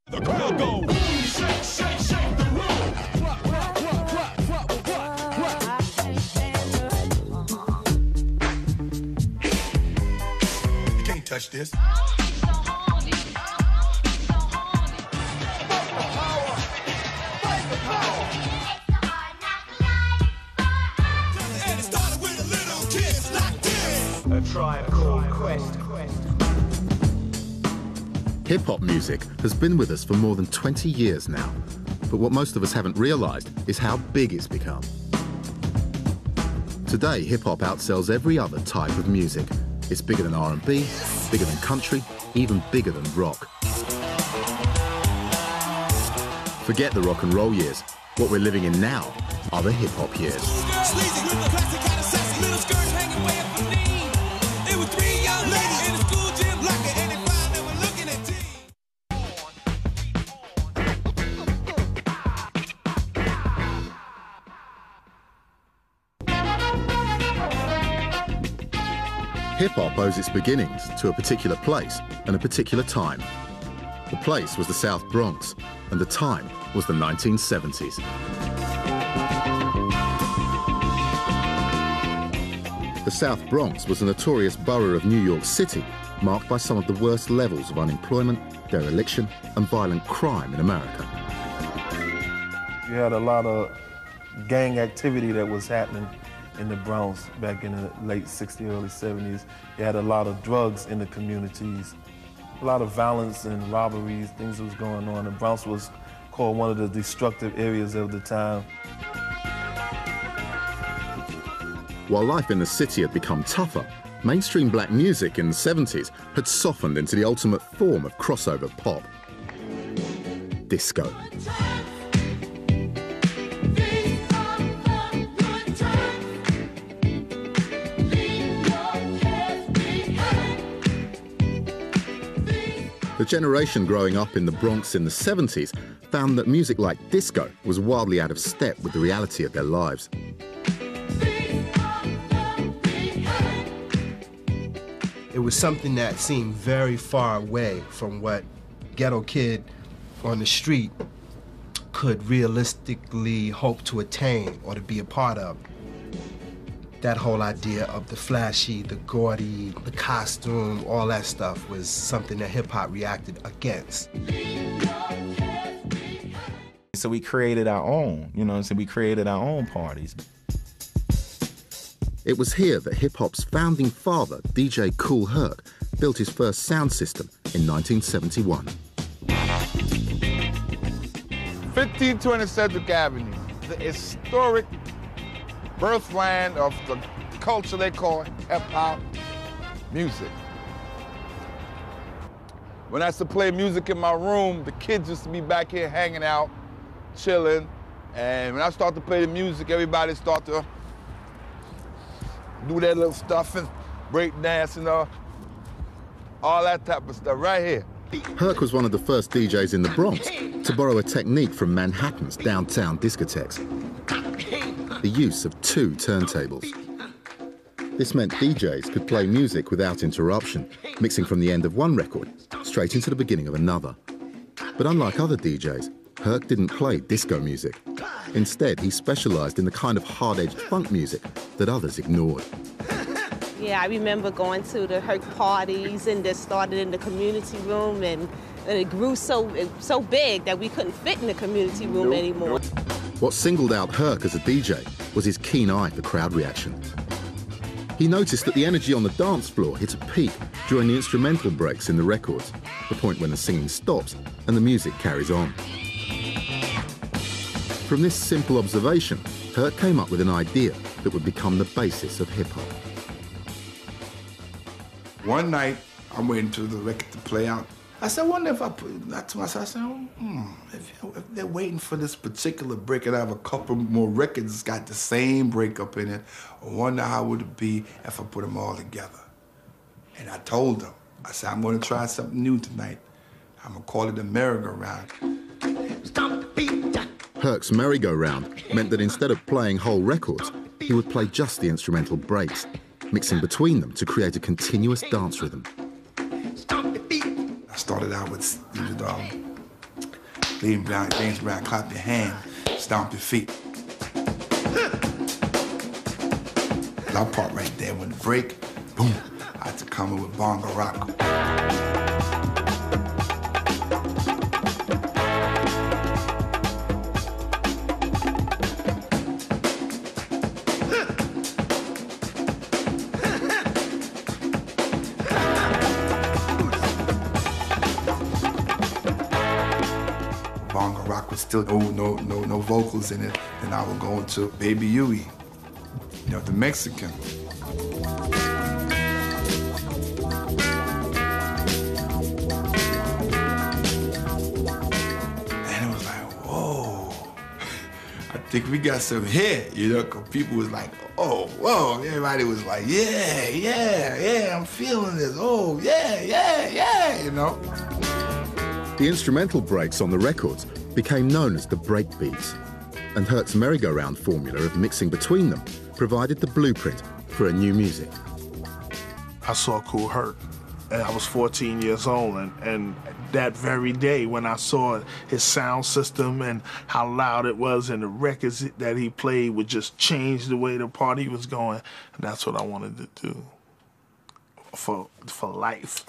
The crowd goes. Shake, shake, shake the room. You can't touch this. And it started with a little kiss like this. A Tribe Called Quest. Hip-hop music has been with us for more than 20 years now, but what most of us haven't realized is how big it's become. Today, hip-hop outsells every other type of music. It's bigger than R&B, bigger than country, even bigger than rock. Forget the rock and roll years. What we're living in now are the hip-hop years. Hip-hop owes its beginnings to a particular place and a particular time. The place was the South Bronx, and the time was the 1970s. The South Bronx was a notorious borough of New York City, marked by some of the worst levels of unemployment, dereliction, and violent crime in America. You had a lot of gang activity that was happening in the Bronx back in the late 60s, early 70s. You had a lot of drugs in the communities, a lot of violence and robberies, things that was going on. The Bronx was called one of the destructive areas of the time. While life in the city had become tougher, mainstream black music in the 70s had softened into the ultimate form of crossover pop: disco. The generation growing up in the Bronx in the 70s found that music like disco was wildly out of step with the reality of their lives. It was something that seemed very far away from what ghetto kid on the street could realistically hope to attain or to be a part of. That whole idea of the flashy, the gaudy, the costume, all that stuff was something that hip-hop reacted against. So we created our own, you know, so we created our own parties. It was here that hip-hop's founding father, DJ Kool Herc, built his first sound system in 1971. 1520 Cedric Avenue, the historic birthland of the culture they call hip-hop music. When I used to play music in my room, the kids used to be back here hanging out, chilling, and when I start to play the music, everybody start to do their little stuff and break dance and all that type of stuff right here. Herc was one of the first DJs in the Bronx to borrow a technique from Manhattan's downtown discotheques: the use of two turntables. This meant DJs could play music without interruption, mixing from the end of one record straight into the beginning of another. But unlike other DJs, Herc didn't play disco music. Instead, he specialized in the kind of hard-edged funk music that others ignored. Yeah, I remember going to the Herc parties, and that started in the community room, and it grew so big that we couldn't fit in the community room anymore. What singled out Herc as a DJ was his keen eye for crowd reaction. He noticed that the energy on the dance floor hit a peak during the instrumental breaks in the records, the point when the singing stops and the music carries on. From this simple observation, Herc came up with an idea that would become the basis of hip-hop. One night, I'm waiting for the record to play out. I said, I wonder if I put that to myself. I said, if they're waiting for this particular break and I have a couple more records that's got the same breakup in it, I wonder how would it be if I put them all together. And I told them, I said, I'm going to try something new tonight. I'm going to call it a merry-go-round. Herc's merry-go-round meant that instead of playing whole records, he would play just the instrumental breaks, mixing between them to create a continuous dance rhythm. I started out with James Brown, clap your hand, stomp your feet. Our part right there, when the break, boom, I had to come in with bongo rock. Bongo rock was still no vocals in it, and I would go into Baby Huey, you know, the Mexican. And it was like, whoa, I think we got some hit, you know, because people was like, oh, whoa, everybody was like, yeah, I'm feeling this, oh, yeah, you know. The instrumental breaks on the records became known as the break beats, and Herc's merry-go-round formula of mixing between them provided the blueprint for a new music. I saw Kool Herc, and I was 14 years old, and that very day when I saw his sound system and how loud it was and the records that he played would just change the way the party was going, and that's what I wanted to do for life.